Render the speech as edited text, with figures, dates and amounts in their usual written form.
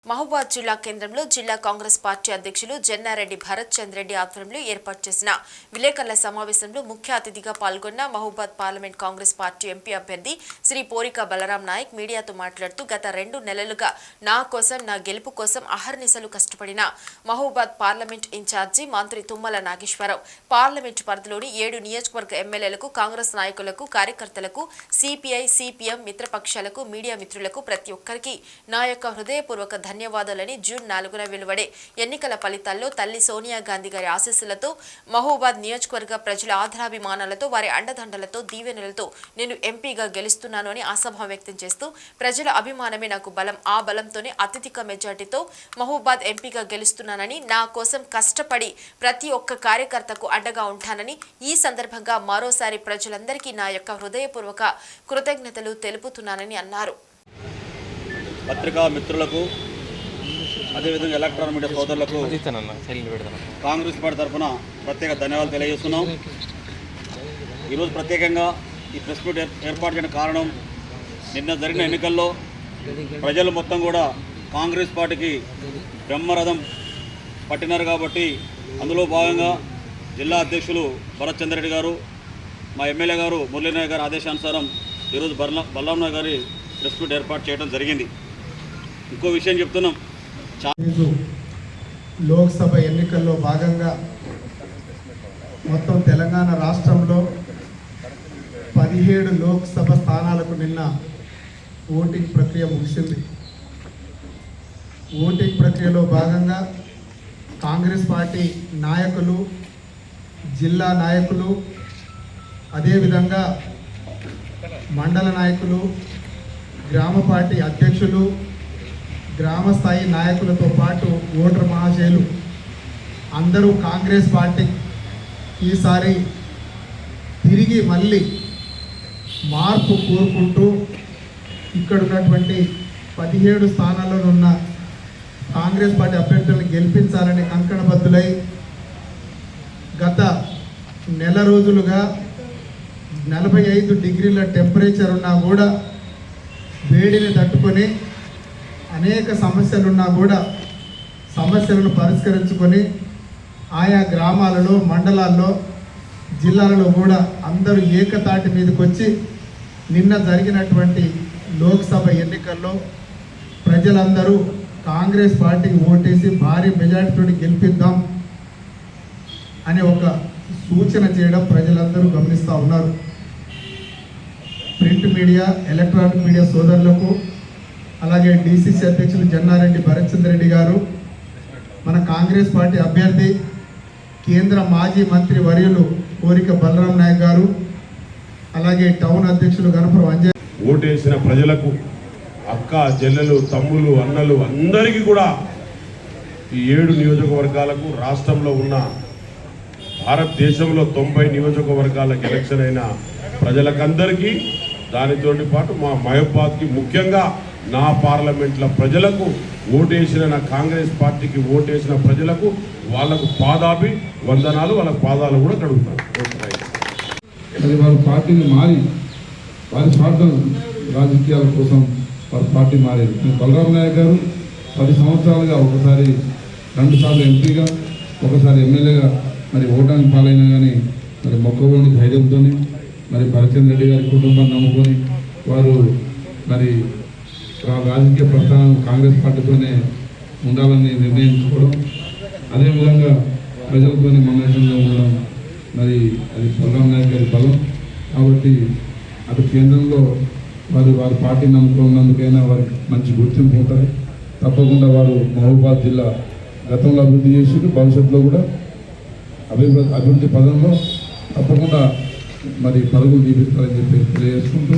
మహబూబాద్ జిల్లా కేంద్రంలో జిల్లా కాంగ్రెస్ పార్టీ అధ్యక్షులు జన్నారెడ్డి భరత్ చంద్ర రెడ్డి ఆధ్వర్యంలో ఏర్పాటు చేసిన విలేకరుల సమావేశంలో ముఖ్య అతిథిగా పాల్గొన్న Mahabubabad parliament Congress party MP అభ్యర్థి శ్రీ పోరిక బలరాం నాయక్ మీడియాతో మాట్లాడుతూ గత 2 నెలలుగా నా కోసం నా గెలుపు కోసం అహర్నిశలు కష్టపడిన మహబూబాద్ పార్లమెంట్ ఇన్ఛార్జి మంత్రి తుమ్మల నాగేశ్వరరావు పార్లమెంట్ పరిధిలోని 7 నియోజకవర్గ ఎమ్మెల్యేలకు కాంగ్రెస్ నాయకులకు కార్యకర్తలకు సిపిఐ సిపిఎం మిత్రపక్షాలకు మీడియా మిత్రులకు ప్రతి ఒక్కరికి నా యొక్క హృదయపూర్వక ధన్యవాదాలని జూన్ 4న వెలువడే ఎన్నికల ఫలితాల్లో తల్లి సోనియా గాంధీ గారి ఆశీస్సులతో మహబూబాద్ నియోజకవర్గ ప్రజల ఆదరాభిమానాలతో వారి అండదండలతో దీవెనలతో నేను ఎంపీగా గెలుస్తున్నాను అని ఆశాభావం వ్యక్తం చేస్తూ ప్రజల అభిమానమే నాకు బలం ఆ బలంతోనే అత్యధిక మెజార్టీతో మహబూబాద్ ఎంపీగా గెలుస్తున్నానని నా కోసం కష్టపడి ప్రతి ఒక్క కార్యకర్తకు అండగా ఉంటానని ఈ సందర్భంగా మరోసారి ప్రజలందరికీ నా యొక్క హృదయపూర్వక కృతజ్ఞతలు తెలుపుతున్నానని అన్నారు. పత్రికా మిత్రులకు అదేవిధంగా ఎలక్ట్రానిక్ మీడియా సోదరులకు కాంగ్రెస్ పార్టీ తరఫున ప్రత్యేక ధన్యవాదాలు తెలియజేస్తున్నాం. ఈరోజు ప్రత్యేకంగా ఈ ప్రెస్ మీట్ ఏర్పాటు చేయడానికి కారణం నిన్న జరిగిన ఎన్నికల్లో ప్రజలు మొత్తం కూడా కాంగ్రెస్ పార్టీకి బ్రహ్మరథం పట్టినారు కాబట్టి అందులో భాగంగా జిల్లా అధ్యక్షులు భరత్ చంద్ర రెడ్డి గారు మా ఎమ్మెల్యే గారు మురళీనాయక్ గారి ఆదేశానుసారం ఈరోజు బలరాం నాయక్ గారి ప్రెస్ మీట్ ఏర్పాటు చేయడం జరిగింది. ఇంకో విషయం చెప్తున్నాం, లోక్సభ ఎన్నికల్లో భాగంగా మొత్తం తెలంగాణ రాష్ట్రంలో 17 లోక్సభ స్థానాలకు నిన్న ఓటింగ్ ప్రక్రియ ముగిసింది. ఓటింగ్ ప్రక్రియలో భాగంగా కాంగ్రెస్ పార్టీ నాయకులు, జిల్లా నాయకులు, అదేవిధంగా మండల నాయకులు, గ్రామ పార్టీ అధ్యక్షులు, గ్రామ స్థాయి నాయకులతో పాటు ఓటర్ మహాశయులు అందరూ కాంగ్రెస్ పార్టీ ఈసారి తిరిగి మళ్ళీ మార్పు కోరుకుంటూ ఇక్కడ ఉన్నటువంటి 17 స్థానాల్లో ఉన్న కాంగ్రెస్ పార్టీ అభ్యర్థులను గెలిపించాలని కంకణబద్ధులై గత నెల రోజులుగా 45 డిగ్రీల టెంపరేచర్ ఉన్నా కూడా వేడిని తట్టుకొని అనేక సమస్యలున్నా కూడా సమస్యలను పరిష్కరించుకొని ఆయా గ్రామాలలో, మండలాల్లో, జిల్లాలలో కూడా అందరూ ఏకతాటి మీదకి వచ్చి నిన్న జరిగినటువంటి లోక్సభ ఎన్నికల్లో ప్రజలందరూ కాంగ్రెస్ పార్టీకి ఓటేసి భారీ మెజార్టీతో గెలిపిద్దాం అనే ఒక సూచన చేయడం ప్రజలందరూ గమనిస్తూ ఉన్నారు. ప్రింట్ మీడియా, ఎలక్ట్రానిక్ మీడియా సోదరులకు, అలాగే డిసిసి అధ్యక్షులు జన్నారెడ్డి భరత్ చంద్ర రెడ్డి గారు, మన కాంగ్రెస్ పార్టీ అభ్యర్థి కేంద్ర మాజీ మంత్రి వర్యులు పోరిక బలరాం నాయక్ గారు, అలాగే టౌన్ అధ్యక్షులు గణపురం అంజయ్, ఓటేసిన ప్రజలకు, అక్క చెల్లెలు, తమ్ములు, అన్నలు అందరికీ కూడా ఈ 7 నియోజకవర్గాలకు రాష్ట్రంలో ఉన్న భారతదేశంలో 90 నియోజకవర్గాలకు ఎలక్షన్ అయిన ప్రజలకందరికీ, దానితో పాటు మా మహబూబాద్కి ముఖ్యంగా నా పార్లమెంట్ల ప్రజలకు ఓటేసిన, నా కాంగ్రెస్ పార్టీకి ఓటేసిన ప్రజలకు వాళ్ళకు వందనాలు, వాళ్ళ పాదాలు కూడా కడుగుతాను. అది వాళ్ళ పార్టీని మారి వారి స్వార్థం రాజకీయాల కోసం వారి పార్టీ మారేది. బలరాం నాయక్ గారు 10 సంవత్సరాలుగా ఒకసారి 2 సార్లు ఎంపీగా, ఒకసారి ఎమ్మెల్యేగా మరి ఓటానికి పాలైనా కానీ మరి మొక్కవోని ధైర్యంతో మరి భరతచంద్ర రెడ్డి గారి కుటుంబాన్ని నమ్ముకొని వారు మరి రాజకీయ ప్రస్థానం కాంగ్రెస్ పార్టీతోనే ఉండాలని నిర్ణయించుకోవడం, అదేవిధంగా ప్రజలతోనే మమేకంగా ఉండడం మరి అది బలరాం నాయక్ గారి బలం. కాబట్టి అటు కేంద్రంలో వారి పార్టీ నమ్ముకున్నందుకైనా వారికి మంచి గుర్తింపు ఉంటుంది. తప్పకుండా వారు మహబూబాద్ జిల్లా గతంలో అభివృద్ధి చేసి భవిష్యత్తులో కూడా అభివృద్ధి పదంలో తప్పకుండా మరి పరుగులు తీపిస్తారని చెప్పి తెలియజేసుకుంటూ